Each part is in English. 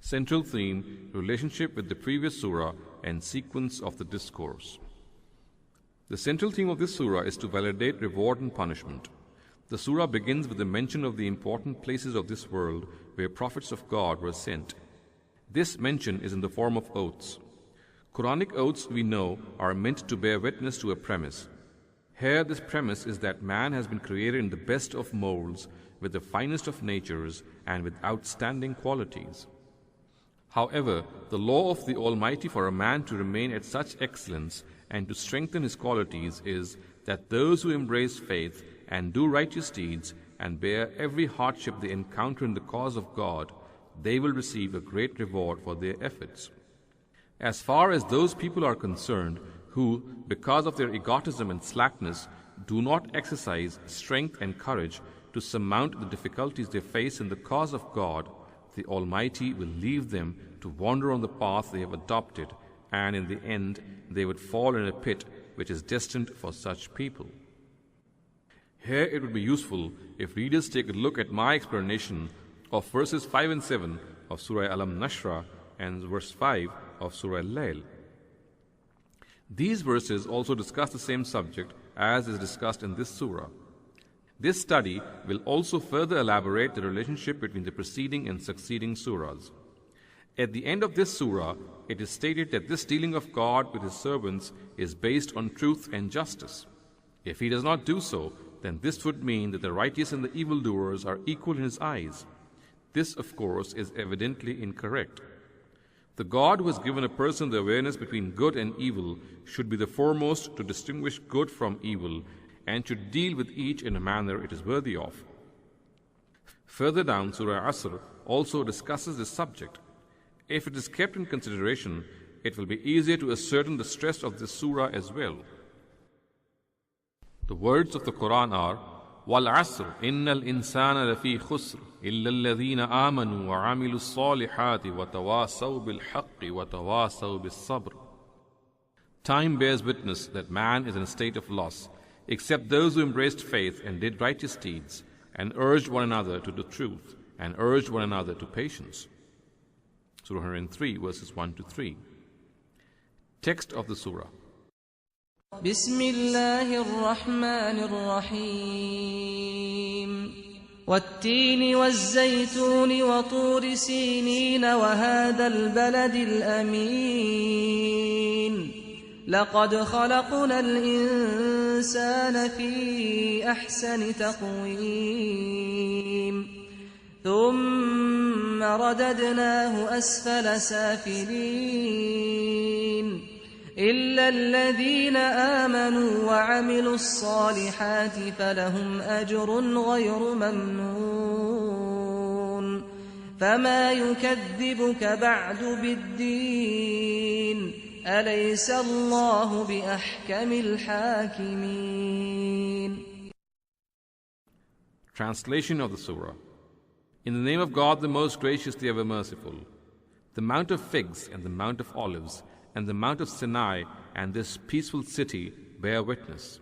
Central theme, relationship with the previous surah and sequence of the discourse. The central theme of this surah is to validate reward and punishment. The surah begins with the mention of the important places of this world where prophets of God were sent. This mention is in the form of oaths. Quranic oaths, we know, are meant to bear witness to a premise. Here this premise is that man has been created in the best of molds, with the finest of natures and with outstanding qualities. However, the law of the Almighty for a man to remain at such excellence and to strengthen his qualities is that those who embrace faith and do righteous deeds and bear every hardship they encounter in the cause of God, they will receive a great reward for their efforts. As far as those people are concerned who, because of their egotism and slackness, do not exercise strength and courage to surmount the difficulties they face in the cause of God, the Almighty will leave them to wander on the path they have adopted, and in the end they would fall in a pit which is destined for such people. Here it would be useful if readers take a look at my explanation of verses 5 and 7 of Surah Al-Nashrah and verse 5 of Surah Al-Layl. These verses also discuss the same subject as is discussed in this surah. This study will also further elaborate the relationship between the preceding and succeeding surahs. At the end of this surah, it is stated that this dealing of God with His servants is based on truth and justice. If He does not do so, then this would mean that the righteous and the evildoers are equal in His eyes. This, of course, is evidently incorrect. The God who has given a person the awareness between good and evil should be the foremost to distinguish good from evil and should deal with each in a manner it is worthy of. Further down, Surah Asr also discusses this subject. If it is kept in consideration, it will be easier to ascertain the stress of this surah as well. The words of the Qur'an are, وَالْعَصْرِ إِنَّ الْإِنسَانَ لَفِي خُسْرٍ إِلَّا الَّذِينَ آمَنُوا وَعَمِلُوا الصَّالِحَاتِ وَتَوَاصَوْا بِالْحَقِّ وَتَوَاصَوْا بِالصَّبْرِ. Time bears witness that man is in a state of loss, except those who embraced faith and did righteous deeds, and urged one another to the truth, and urged one another to patience. Surah 103, verses 1 to 3. Text of the surah. بسم الله الرحمن الرحيم والتين والزيتون وطور سينين وهذا البلد الأمين لقد خلقنا الإنسان في أحسن تقويم ثم رددناه أسفل سافلين إلا الذين آمنوا وعملوا الصالحات فلهم أجر غير ممنون فما يكذبك بعد بالدين أليس الله بأحكم الحاكمين. Translation of the surah. In the name of God, the most gracious, the ever merciful. The Mount of Figs and the Mount of Olives and the Mount of Sinai and this peaceful city bear witness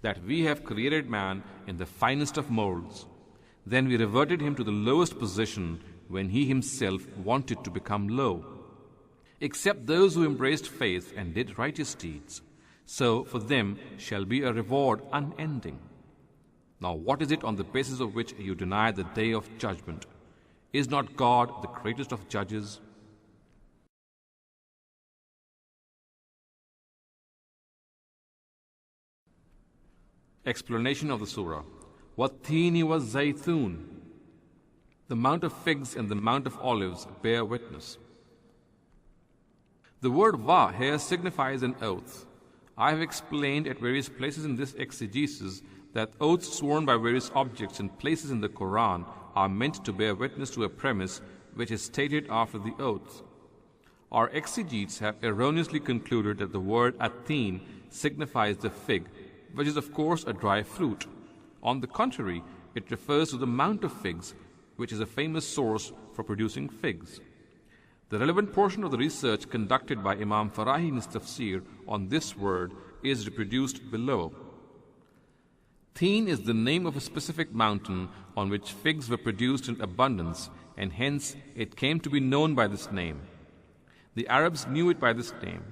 that we have created man in the finest of molds. Then we reverted him to the lowest position when he himself wanted to become low, except those who embraced faith and did righteous deeds. So for them shall be a reward unending. Now what is it on the basis of which you deny the day of judgment? Is not God the greatest of judges? Explanation of the surah. وَالتِّينِ وَالزَّيْتُونِ. The Mount of Figs and the Mount of Olives bear witness. The word wa here signifies an oath. I have explained at various places in this exegesis that oaths sworn by various objects and places in the Qur'an are meant to bear witness to a premise which is stated after the oath. Our exegetes have erroneously concluded that the word at-tin signifies the fig, which is of course a dry fruit. On the contrary, it refers to the Mount of Figs, which is a famous source for producing figs. The relevant portion of the research conducted by Imam Farahi in his tafsir on this word is reproduced below. Tin is the name of a specific mountain on which figs were produced in abundance, and hence it came to be known by this name. The Arabs knew it by this name.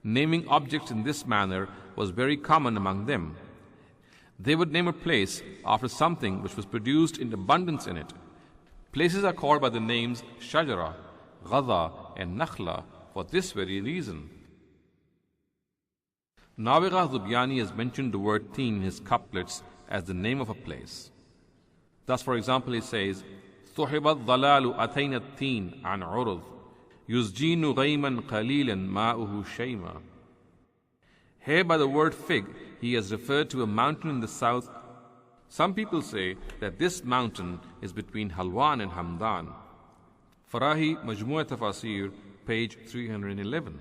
Naming objects in this manner was very common among them. They would name a place after something which was produced in abundance in it. Places are called by the names Shajara, Ghada, and Nakhla for this very reason. Nabigha Zubyani has mentioned the word Tin in his couplets as the name of a place. Thus, for example, he says, صُحِبَ الضَّلَالُ أَتَيْنَ التِّينَ عَنْ عُرُض يُزْجِينُ غَيْمًا قَلِيلًا مَاؤُهُ شَيْمًا. Here by the word fig, he has referred to a mountain in the south. Some people say that this mountain is between Halwan and Hamdan. Farahi, Majmu' Tafasir, page 311.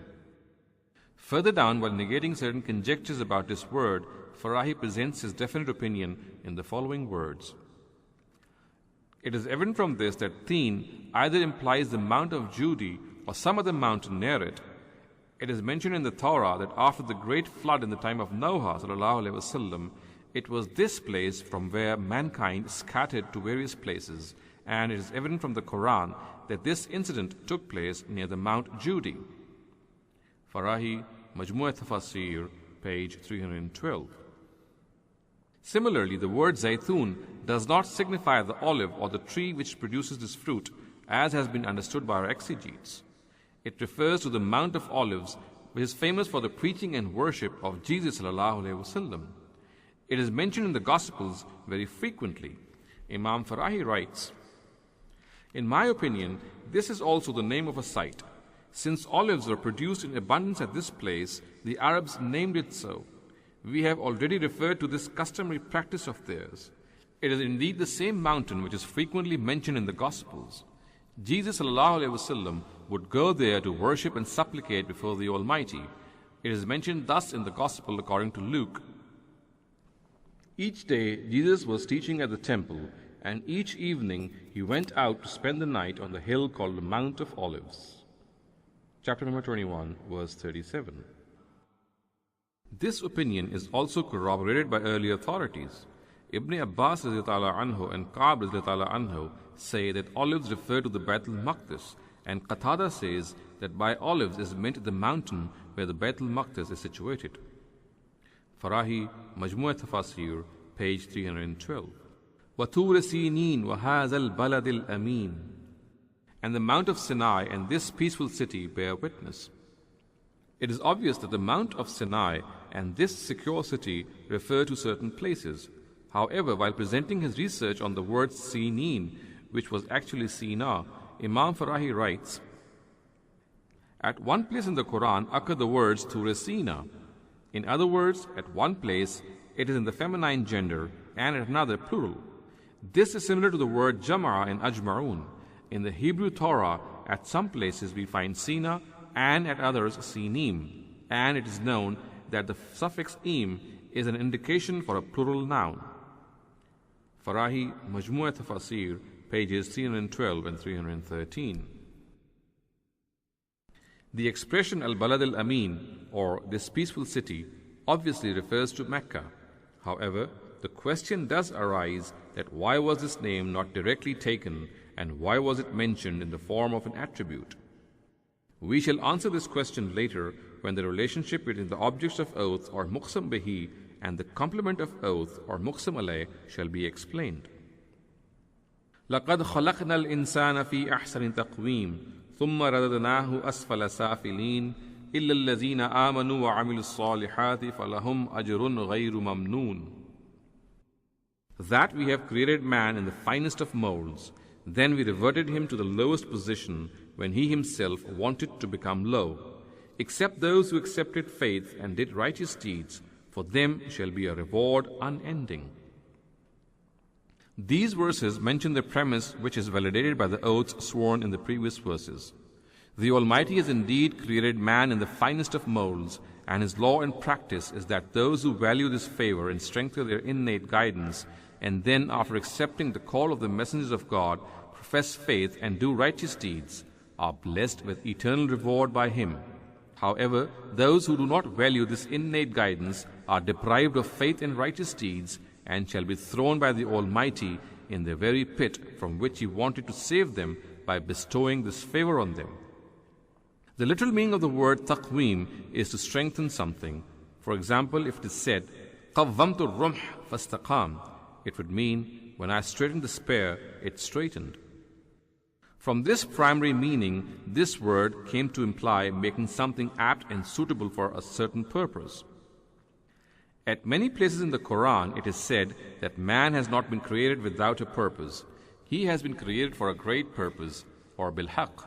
Further down, while negating certain conjectures about this word, Farahi presents his definite opinion in the following words. It is evident from this that Tin either implies the Mount of Judi or some other mountain near it. It is mentioned in the Torah that after the great flood in the time of Noah ﷺ, it was this place from where mankind scattered to various places, and it is evident from the Qur'an that this incident took place near the Mount Judi. Farahi, Majmu' Tafasir, page 312. Similarly, the word Zaytun does not signify the olive or the tree which produces this fruit, as has been understood by our exegetes. It refers to the Mount of Olives, which is famous for the preaching and worship of Jesus ﷺ. It is mentioned in the Gospels very frequently. Imam Farahi writes, "In my opinion, this is also the name of a site. Since olives were produced in abundance at this place, the Arabs named it so. We have already referred to this customary practice of theirs. It is indeed the same mountain which is frequently mentioned in the Gospels. Jesus ﷺ would go there to worship and supplicate before the Almighty. It is mentioned thus in the Gospel according to Luke. Each day Jesus was teaching at the temple, and each evening he went out to spend the night on the hill called the Mount of Olives." Chapter number 21, verse 37. This opinion is also corroborated by early authorities. Ibn Abbas anhu and Ka'b anhu say that olives refer to the Baitul Maqdis, and Qatada says that by olives is meant the mountain where the Baitul Maqdis is situated. Farahi, Majmu' Tafasir, page 312. وَتُورِ سِينِينَ وَهَذَا الْبَلَدِ الْأَمِينَ. And the Mount of Sinai and this peaceful city bear witness. It is obvious that the Mount of Sinai and this secure city refer to certain places. However, while presenting his research on the word Sinin, which was actually Sina, Imam Farahi writes, "At one place in the Qur'an occur the words Turesina. In other words, at one place it is in the feminine gender and at another plural. This is similar to the word Jama'a in Ajma'un. In the Hebrew Torah, at some places we find Sina and at others Sinim, and it is known that the suffix im is an indication for a plural noun." Farahi, Majmu' Tafasir, pages 312 and 313. The expression Al-Balad al-Amin, or this peaceful city, obviously refers to Mecca. However, the question does arise that why was this name not directly taken, and why was it mentioned in the form of an attribute? We shall answer this question later when the relationship between the objects of oath or muqsam bihi and the complement of oath or muqsam alayh shall be explained. لَقَدْ خَلَقْنَا الْإِنسَانَ فِي أَحْسَنِ تَقْوِيمٍ ثُمَّ رَدَدْنَاهُ أَسْفَلَ سَافِلِينَ إِلَّا الَّذِينَ آمَنُوا وَعَمِلُوا الصَّالِحَاتِ فَلَهُمْ أَجْرٌ غَيْرُ مَمْنُونٍ. That we have created man in the finest of molds, then we reverted him to the lowest position when he himself wanted to become low. Except those who accepted faith and did righteous deeds, for them shall be a reward unending. These verses mention the premise which is validated by the oaths sworn in the previous verses. The Almighty has indeed created man in the finest of molds, and His law and practice is that those who value this favor and strengthen their innate guidance, and then after accepting the call of the messengers of God, profess faith and do righteous deeds, are blessed with eternal reward by Him. However, those who do not value this innate guidance are deprived of faith and righteous deeds, and shall be thrown by the Almighty in the very pit from which He wanted to save them by bestowing this favor on them. The literal meaning of the word taqweem is to strengthen something. For example, if it is said, قَوَّمْتُ الرُّمْحَ فَاسْتَقَامَ, it would mean, when I straightened the spear, it straightened. From this primary meaning, this word came to imply making something apt and suitable for a certain purpose. At many places in the Qur'an, it is said that man has not been created without a purpose. He has been created for a great purpose, or bil-haq.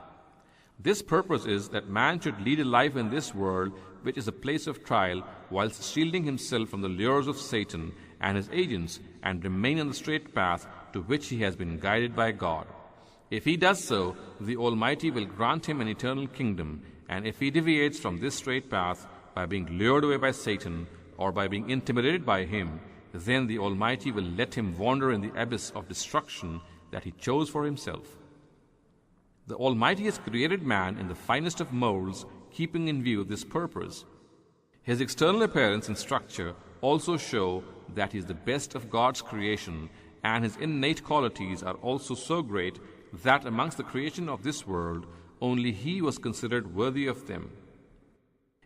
This purpose is that man should lead a life in this world which is a place of trial, whilst shielding himself from the lures of Satan and his agents, and remain on the straight path to which he has been guided by God. If he does so, the Almighty will grant him an eternal kingdom, and if he deviates from this straight path by being lured away by Satan or by being intimidated by him, then the Almighty will let him wander in the abyss of destruction that he chose for himself. The Almighty has created man in the finest of molds, keeping in view this purpose. His external appearance and structure also show that he is the best of God's creation, and his innate qualities are also so great that amongst the creation of this world, only he was considered worthy of them.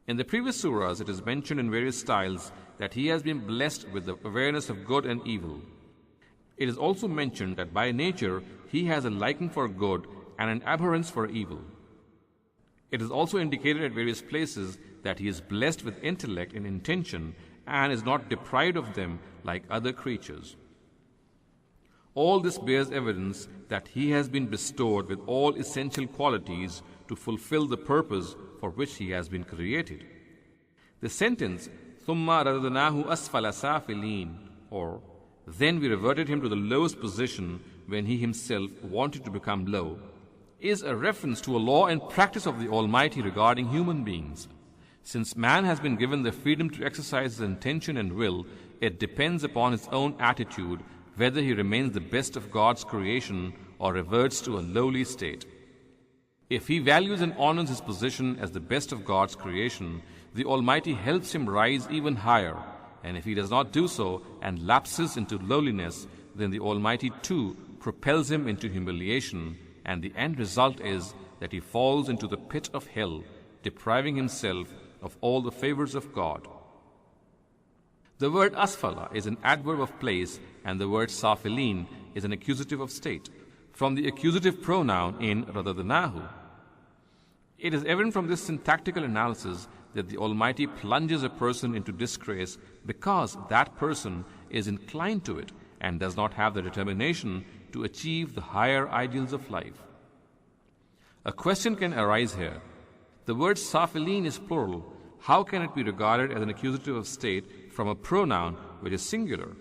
In the previous surahs, it is mentioned in various styles that he has been blessed with the awareness of good and evil. It is also mentioned that by nature he has a liking for good and an abhorrence for evil. It is also indicated at various places that he is blessed with intellect and intention and is not deprived of them like other creatures. All this bears evidence that he has been bestowed with all essential qualities to fulfill the purpose for which he has been created. The sentence, ثُمَّ رَدَدْنَاهُ أَسْفَلَ سَافِلِينَ, or then we reverted him to the lowest position when he himself wanted to become low, is a reference to a law and practice of the Almighty regarding human beings. Since man has been given the freedom to exercise his intention and will, it depends upon his own attitude whether he remains the best of God's creation or reverts to a lowly state. If he values and honors his position as the best of God's creation, the Almighty helps him rise even higher, and if he does not do so and lapses into lowliness, then the Almighty too propels him into humiliation, and the end result is that he falls into the pit of hell, depriving himself of all the favors of God. The word asfala is an adverb of place, and the word safilin is an accusative of state, from the accusative pronoun in radadnahu. It is evident from this syntactical analysis that the Almighty plunges a person into disgrace because that person is inclined to it and does not have the determination to achieve the higher ideals of life. A question can arise here. The word safilin is plural. How can it be regarded as an accusative of state from a pronoun which is singular?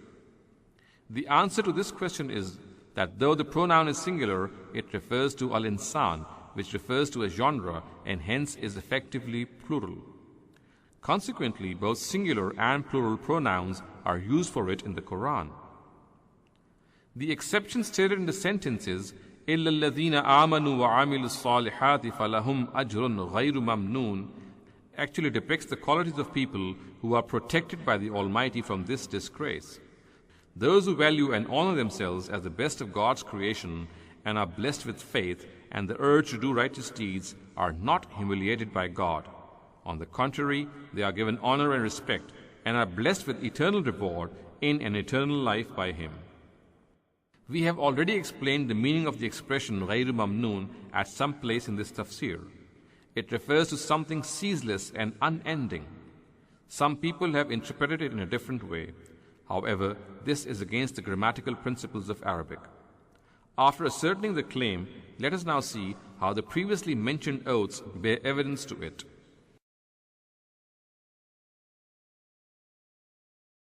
The answer to this question is that though the pronoun is singular, it refers to al-insan, which refers to a genre and hence is effectively plural. Consequently, both singular and plural pronouns are used for it in the Qur'an. The exception stated in the sentence is إِلَّا الَّذِينَ آمَنُوا وَعَمِلُوا الصَّالِحَاتِ فَلَهُمْ أَجْرٌ غَيْرُ مَمْنُونَ actually depicts the qualities of people who are protected by the Almighty from this disgrace. Those who value and honor themselves as the best of God's creation and are blessed with faith and the urge to do righteous deeds are not humiliated by God. On the contrary, they are given honor and respect and are blessed with eternal reward in an eternal life by Him. We have already explained the meaning of the expression غَيْرُ مَمْنُونَ at some place in this tafsir. It refers to something ceaseless and unending. Some people have interpreted it in a different way. However, this is against the grammatical principles of Arabic. After ascertaining the claim, let us now see how the previously mentioned oaths bear evidence to it.